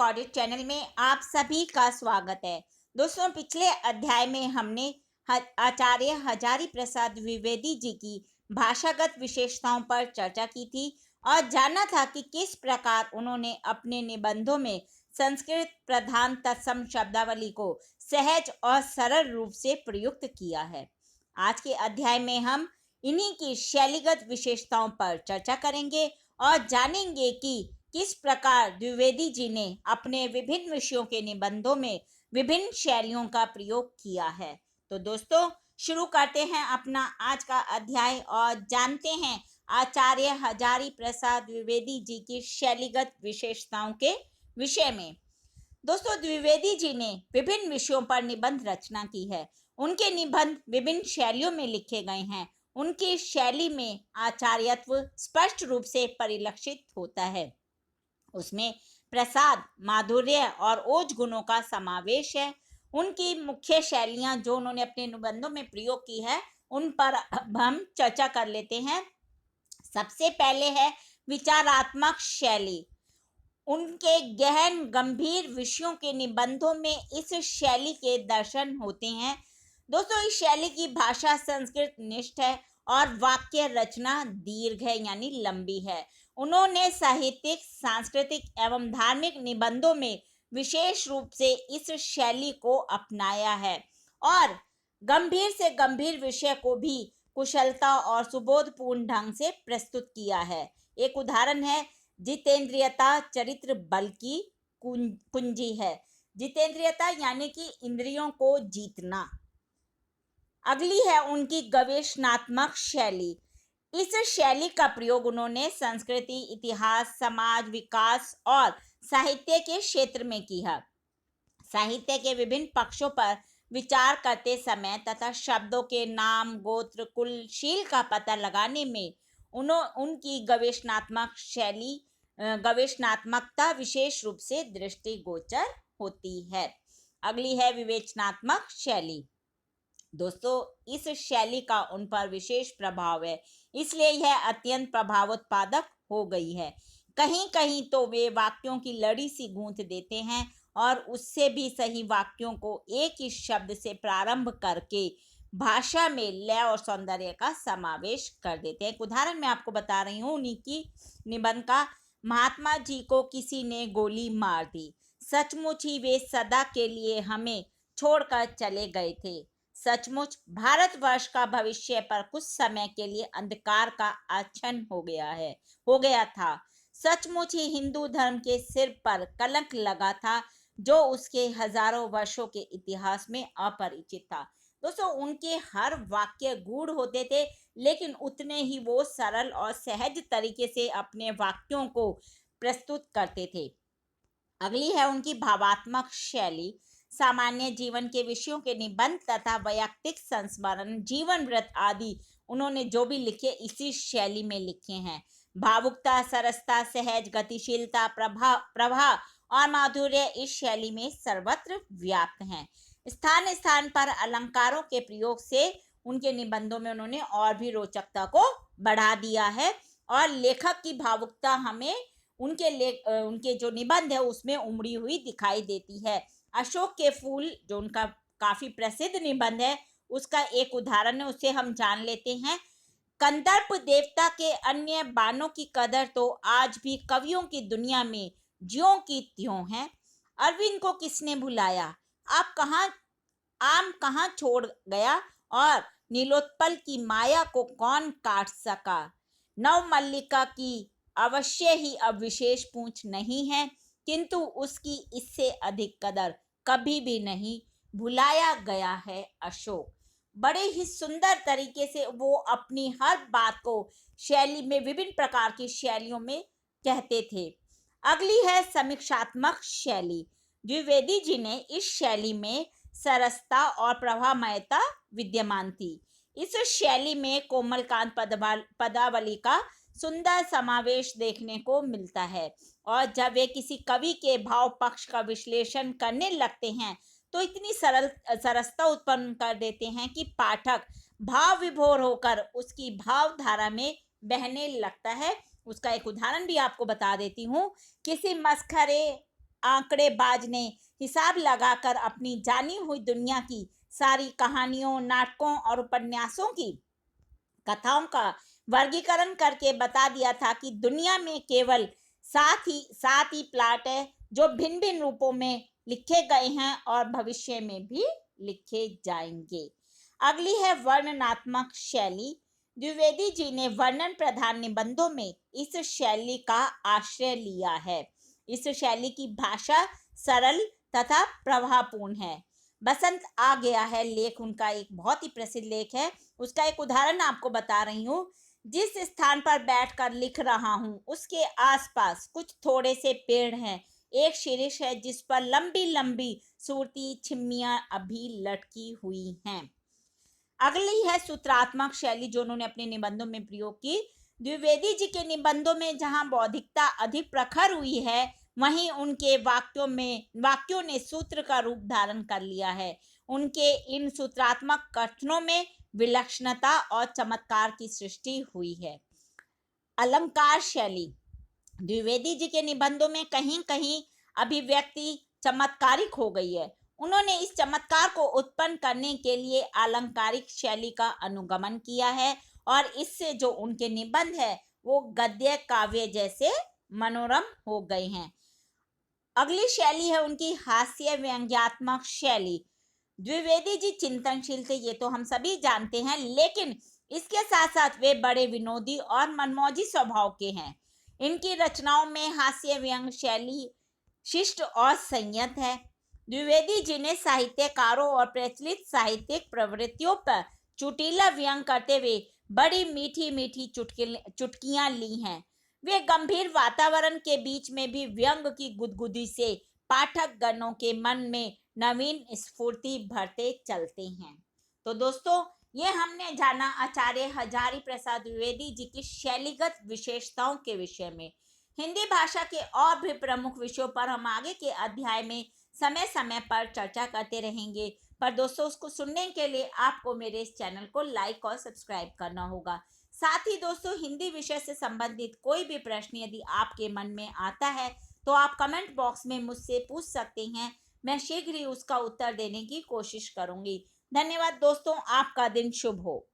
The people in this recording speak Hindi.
रिकॉर्डेड चैनल में आप सभी का स्वागत है। दोस्तों, पिछले अध्याय में हमने आचार्य हजारी प्रसाद द्विवेदी जी की भाषागत विशेषताओं पर चर्चा की थी और जाना था कि किस प्रकार उन्होंने अपने निबंधों में संस्कृत प्रधान तत्सम शब्दावली को सहज और सरल रूप से प्रयुक्त किया है। आज के अध्याय में हम इन्हीं की शैलीगत विशेषताओं पर चर्चा करेंगे और जानेंगे कि किस प्रकार द्विवेदी जी ने अपने विभिन्न विषयों के निबंधों में विभिन्न शैलियों का प्रयोग किया है। तो दोस्तों, शुरू करते हैं अपना आज का अध्याय और जानते हैं आचार्य हजारी प्रसाद द्विवेदी जी की शैलीगत विशेषताओं के विषय में। दोस्तों, द्विवेदी जी ने विभिन्न विषयों पर निबंध रचना की है। उनके निबंध विभिन्न शैलियों में लिखे गए हैं। उनकी शैली में आचार्यत्व स्पष्ट रूप से परिलक्षित होता है। उसमें प्रसाद, माधुर्य और ओज गुणों का समावेश है। उनकी मुख्य शैलियां जो उन्होंने अपने निबंधों में प्रयोग की है, उन पर हम चर्चा कर लेते हैं। सबसे पहले है विचारात्मक शैली। उनके गहन गंभीर विषयों के निबंधों में इस शैली के दर्शन होते हैं। दोस्तों, इस शैली की भाषा संस्कृत निष्ठ है और वाक्य रचना दीर्घ है यानी लंबी है। उन्होंने साहित्यिक, सांस्कृतिक एवं धार्मिक निबंधों में विशेष रूप से इस शैली को अपनाया है और गंभीर से गंभीर विषय को भी कुशलता और सुबोधपूर्ण ढंग से प्रस्तुत किया है। एक उदाहरण है जितेंद्रियता चरित्र बल की कुंजी है। जितेंद्रियता यानी कि इंद्रियों को जीतना। अगली है उनकी गवेषणात्मक शैली। इस शैली का प्रयोग उन्होंने संस्कृति, इतिहास, समाज विकास और साहित्य के क्षेत्र में किया। साहित्य के विभिन्न पक्षों पर विचार करते समय तथा शब्दों के नाम, गोत्र, कुल, शील का पता लगाने में उनकी गवेषणात्मकता विशेष रूप से दृष्टिगोचर होती है। अगली है विवेचनात्मक शैली। दोस्तों, इस शैली का उन पर विशेष प्रभाव है, इसलिए यह अत्यंत प्रभावोत्पादक हो गई है। कहीं कहीं तो वे वाक्यों की लड़ी सी गूंथ देते हैं और उससे भी सही वाक्यों को एक ही शब्द से प्रारंभ करके भाषा में लय और सौंदर्य का समावेश कर देते हैं। एक उदाहरण मैं आपको बता रही हूँ उन्हीं की निबंध का। महात्मा जी को किसी ने गोली मार दी। सचमुच ही वे सदा के लिए हमें छोड़कर चले गए थे। सचमुच भारतवर्ष का भविष्य पर कुछ समय के लिए अंधकार का आच्छन्न हो गया था। सचमुच ही हिंदू धर्म के सिर पर कलंक लगा था जो उसके हजारों वर्षों के इतिहास में अपरिचित था। दोस्तों, उनके हर वाक्य गूढ़ होते थे, लेकिन उतने ही वो सरल और सहज तरीके से अपने वाक्यों को प्रस्तुत करते थे। अगली है उनकी भावात्मक शैली। सामान्य जीवन के विषयों के निबंध तथा वैयक्तिक संस्मरण, जीवन व्रत आदि उन्होंने जो भी लिखे इसी शैली में लिखे हैं। भावुकता, सरसता, सहज गतिशीलता, प्रभा और माधुर्य इस शैली में सर्वत्र व्याप्त हैं। स्थान स्थान पर अलंकारों के प्रयोग से उनके निबंधों में उन्होंने और भी रोचकता को बढ़ा दिया है और लेखक की भावुकता हमें उनके जो निबंध है उसमें उमड़ी हुई दिखाई देती है। अशोक के फूल जो उनका काफी प्रसिद्ध निबंध है, उसका एक उदाहरण है, उसे हम जान लेते हैं। कंदर्प देवता के अन्य बाणों की कदर तो आज भी कवियों की दुनिया में ज्यों की त्यों है। अरविंद को किसने भुलाया, आम कहाँ छोड़ गया और नीलोत्पल की माया को कौन काट सका। नव मल्लिका की अवश्य ही अब विशेष पूंछ नहीं है, किंतु उसकी इससे अधिक कदर कभी भी नहीं भुलाया गया है अशोक। बड़े ही सुंदर तरीके से वो अपनी हर बात को शैली में विभिन्न प्रकार की शैलियों में कहते थे। अगली है समीक्षात्मक शैली। द्विवेदी जी ने इस शैली में सरसता और प्रभामयता विद्यमान थी। इस शैली में कोमलकांत पदावली का सुंदर समावेश देखने को मिलता है और जब वे किसी कवि के भाव पक्ष का विश्लेषण करने लगते हैं तो इतनी सरसता उत्पन्न कर देते हैं कि पाठक भाव विभोर होकर उसकी भावधारा में बहने लगता है। उसका एक उदाहरण भी आपको बता देती हूँ। किसी मसखरे आंकड़ेबाज ने हिसाब लगाकर अपनी जानी हुई दुनिया की सारी कहानियों, नाटकों और उपन्यासों की कथाओं का वर्गीकरण करके बता दिया था कि दुनिया में केवल सात ही प्लाट है जो भिन्न भिन्न रूपों में लिखे गए हैं और भविष्य में भी लिखे जाएंगे। अगली है वर्णनात्मक शैली। द्विवेदी जी ने वर्णन प्रधान निबंधों में इस शैली का आश्रय लिया है। इस शैली की भाषा सरल तथा प्रभावपूर्ण है। बसंत आ गया है लेख उनका एक बहुत ही प्रसिद्ध लेख है। उसका एक उदाहरण आपको बता रही हूँ। जिस स्थान पर बैठकर लिख रहा हूँ उसके आसपास कुछ थोड़े से पेड़ हैं। एक शीर्ष है जिस पर लंबी लंबी सूरती छिम्मियां अभी लटकी हुई हैं। अगली है सूत्रात्मक शैली जो उन्होंने अपने निबंधों में प्रयोग की। द्विवेदी जी के निबंधों में जहां बौद्धिकता अधिक प्रखर हुई है, वहीं उनके वाक्यों ने सूत्र का रूप धारण कर लिया है। उनके इन सूत्रात्मक कथनों में विलक्षणता और चमत्कार की सृष्टि हुई है। अलंकार शैली। द्विवेदी जी के निबंधों में कहीं कहीं अभिव्यक्ति चमत्कारिक हो गई है। उन्होंने इस चमत्कार को उत्पन्न करने के लिए अलंकारिक शैली का अनुगमन किया है और इससे जो उनके निबंध है वो गद्य काव्य जैसे मनोरम हो गए हैं। अगली शैली है उनकी हास्य व्यंग्यात्मक शैली। द्विवेदी जी चिंतनशील थे, ये तो हम सभी जानते हैं, लेकिन इसके साथ साथ वे बड़े विनोदी और मनमौजी स्वभाव के हैं। इनकी रचनाओं में हास्य व्यंग शैली शिष्ट और संयत है। द्विवेदी जी ने साहित्यकारों और प्रचलित साहित्यिक प्रवृत्तियों पर चुटीला व्यंग करते हुए बड़ी मीठी मीठी चुटकियां ली हैं। वे गंभीर वातावरण के बीच में भी व्यंग की गुदगुदी से पाठक गणों के मन में नवीन स्फूर्ति भरते चलते हैं। तो दोस्तों, ये हमने जाना आचार्य हजारी प्रसाद द्विवेदी जी की शैलीगत विशेषताओं के विषय में। हिंदी भाषा के और भी प्रमुख विषयों पर हम आगे के अध्याय में समय समय पर चर्चा करते रहेंगे। पर दोस्तों, उसको सुनने के लिए आपको मेरे इस चैनल को लाइक और सब्सक्राइब करना होगा। साथ ही दोस्तों, हिंदी विषय से संबंधित कोई भी प्रश्न यदि आपके मन में आता है तो आप कमेंट बॉक्स में मुझसे पूछ सकते हैं। मैं शीघ्र ही उसका उत्तर देने की कोशिश करूंगी। धन्यवाद दोस्तों, आपका दिन शुभ हो।